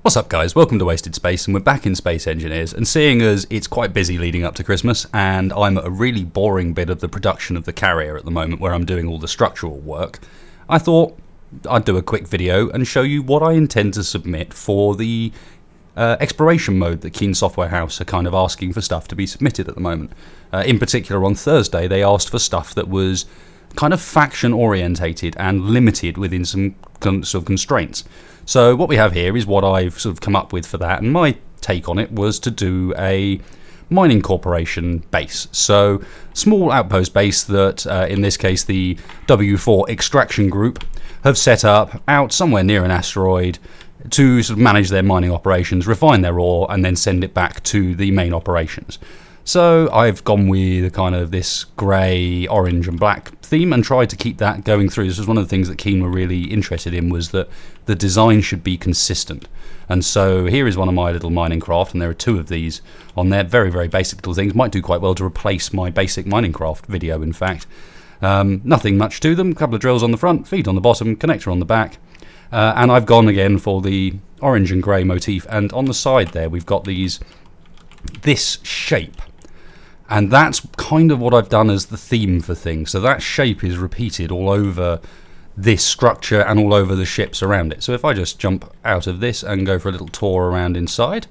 What's up guys, welcome to Wasted Space, and we're back in Space Engineers, and seeing as it's quite busy leading up to Christmas and I'm at a really boring bit of the production of the carrier at the moment where I'm doing all the structural work, I thought I'd do a quick video and show you what I intend to submit for the exploration mode that Keen Software House are kind of asking for stuff to be submitted at the moment. In particular on Thursday they asked for stuff that was kind of faction orientated and limited within some sort of constraints. So what we have here is what I've sort of come up with for that, and my take on it was to do a mining corporation base. So small outpost base that in this case the W4 extraction group have set up out somewhere near an asteroid to sort of manage their mining operations, refine their ore, and then send it back to the main operations. So I've gone with kind of this grey, orange and black theme and tried to keep that going through. This was one of the things that Keen were really interested in, was that the design should be consistent. And so here is one of my little mining craft, and there are two of these on there. Very, very basic little things. Might do quite well to replace my basic mining craft video, in fact. Nothing much to them. A couple of drills on the front, feed on the bottom, connector on the back. And I've gone again for the orange and grey motif. And on the side there we've got this shape. And that's kind of what I've done as the theme for things. So that shape is repeated all over this structure and all over the ships around it. So if I just jump out of this and go for a little tour around inside,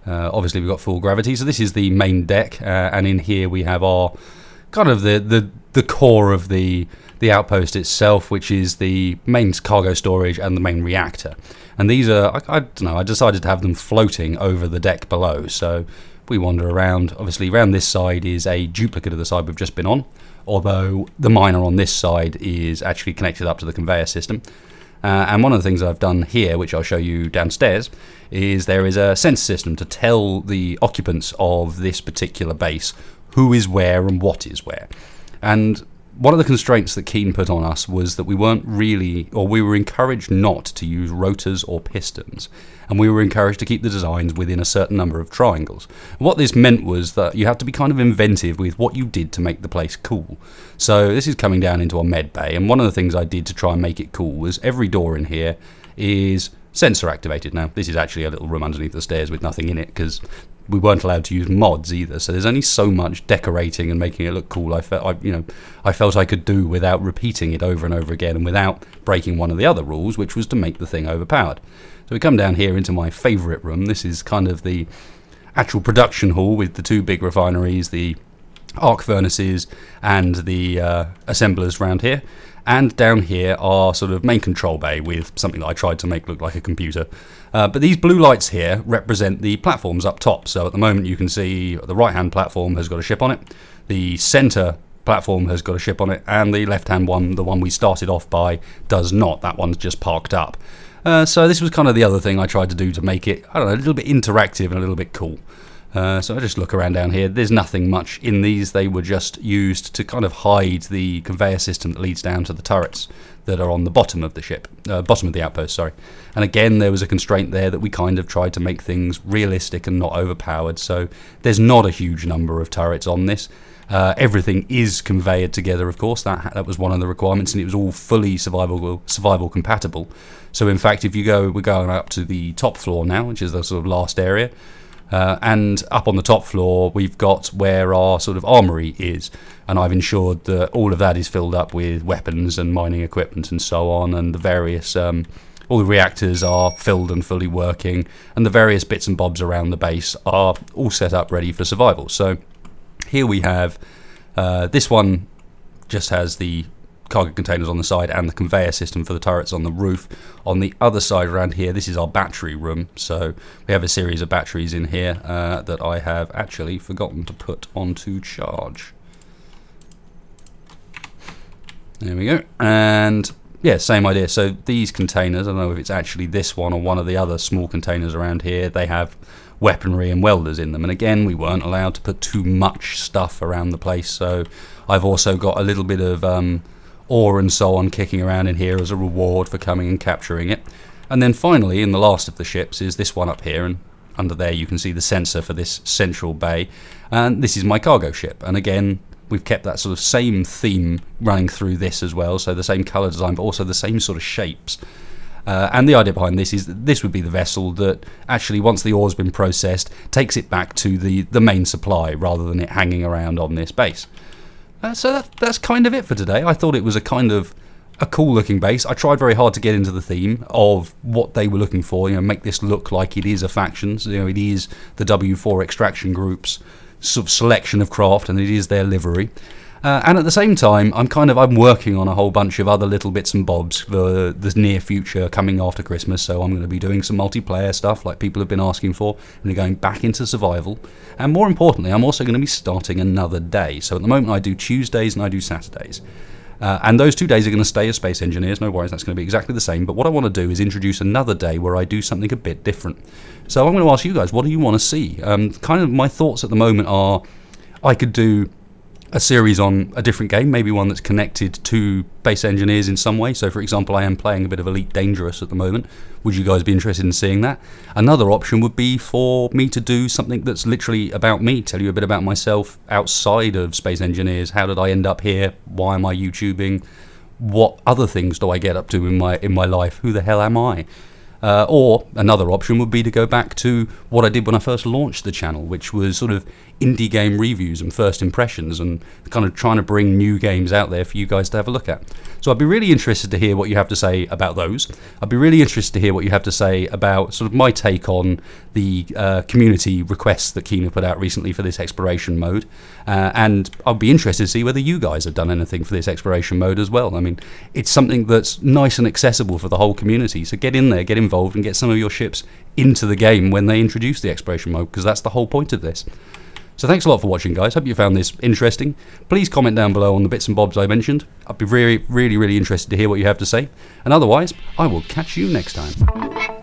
obviously we've got full gravity. So this is the main deck, and in here we have our kind of the core of the outpost itself, which is the main cargo storage and the main reactor. And these are, I don't know, I decided to have them floating over the deck below. So we wander around. Obviously around this side is a duplicate of the side we've just been on, although the miner on this side is actually connected up to the conveyor system. And one of the things I've done here, which I'll show you downstairs, is there is a sensor system to tell the occupants of this particular base who is where and what is where. And one of the constraints that Keen put on us was that we weren't really, or we were encouraged not to use rotors or pistons, and we were encouraged to keep the designs within a certain number of triangles. What this meant was that you have to be kind of inventive with what you did to make the place cool. So this is coming down into our med bay, and one of the things I did to try and make it cool was every door in here is sensor activated. Now this is actually a little room underneath the stairs with nothing in it, because we weren't allowed to use mods either, so there's only so much decorating and making it look cool I felt I could do without repeating it over and over again, and without breaking one of the other rules, which was to make the thing overpowered. So we come down here into my favourite room. This is kind of the actual production hall with the two big refineries, the arc furnaces and the assemblers around here. And down here are sort of main control bay with something that I tried to make look like a computer. But these blue lights here represent the platforms up top. So at the moment you can see the right hand platform has got a ship on it, the centre platform has got a ship on it, and the left hand one, the one we started off by, does not. That one's just parked up. So this was kind of the other thing I tried to do to make it, I don't know, a little bit interactive and a little bit cool. So I just look around down here. There's nothing much in these. They were just used to kind of hide the conveyor system that leads down to the turrets that are on the bottom of the ship, bottom of the outpost, sorry. And again, there was a constraint there that we kind of tried to make things realistic and not overpowered. So there's not a huge number of turrets on this. Everything is conveyed together, of course. That was one of the requirements, and it was all fully survival compatible. So in fact, if you go, we're going up to the top floor now, which is the sort of last area. And up on the top floor we've got where our sort of armory is, and I've ensured that all of that is filled up with weapons and mining equipment and so on, and the various all the reactors are filled and fully working, and the various bits and bobs around the base are all set up ready for survival. So here we have this one just has the cargo containers on the side and the conveyor system for the turrets on the roof. On the other side around here, this is our battery room. So we have a series of batteries in here that I have actually forgotten to put onto charge. There we go. And yeah, same idea. So these containers, I don't know if it's actually this one or one of the other small containers around here, they have weaponry and welders in them, and again we weren't allowed to put too much stuff around the place. So I've also got a little bit of ore and so on kicking around in here as a reward for coming and capturing it. And then finally, in the last of the ships, is this one up here, and under there you can see the sensor for this central bay, and this is my cargo ship. And again, we've kept that sort of same theme running through this as well, so the same colour design but also the same sort of shapes. And the idea behind this is that this would be the vessel that actually, once the ore's been processed, takes it back to the main supply rather than it hanging around on this base. So that's kind of it for today. I thought it was a kind of a cool looking base. I tried very hard to get into the theme of what they were looking for, make this look like it is a factions, it is the W4 extraction group's sort of selection of craft, and it is their livery. And at the same time, I'm working on a whole bunch of other little bits and bobs for the near future coming after Christmas. So I'm going to be doing some multiplayer stuff like people have been asking for, and going back into survival. And more importantly, I'm also going to be starting another day. So at the moment I do Tuesdays and I do Saturdays. And those 2 days are going to stay as Space Engineers, no worries, that's going to be exactly the same. But what I want to do is introduce another day where I do something a bit different. So I'm going to ask you guys, what do you want to see? Kind of my thoughts at the moment are, I could do a series on a different game, maybe one that's connected to Space Engineers in some way. So for example, I am playing a bit of Elite Dangerous at the moment. Would you guys be interested in seeing that? Another option would be for me to do something that's literally about me, tell you a bit about myself outside of Space Engineers. How did I end up here? Why am I YouTubing? What other things do I get up to in my life? Who the hell am I? Or another option would be to go back to what I did when I first launched the channel, which was sort of indie game reviews and first impressions, and kind of trying to bring new games out there for you guys to have a look at. So I'd be really interested to hear what you have to say about those. I'd be really interested to hear what you have to say about sort of my take on the community requests that Keen have put out recently for this exploration mode. And I'd be interested to see whether you guys have done anything for this exploration mode as well. I mean, it's something that's nice and accessible for the whole community. So get in there, get involved, and get some of your ships into the game when they introduce the exploration mode, because that's the whole point of this. So thanks a lot for watching, guys. Hope you found this interesting. Please comment down below on the bits and bobs I mentioned. I'd be really, really, really interested to hear what you have to say. And otherwise, I will catch you next time.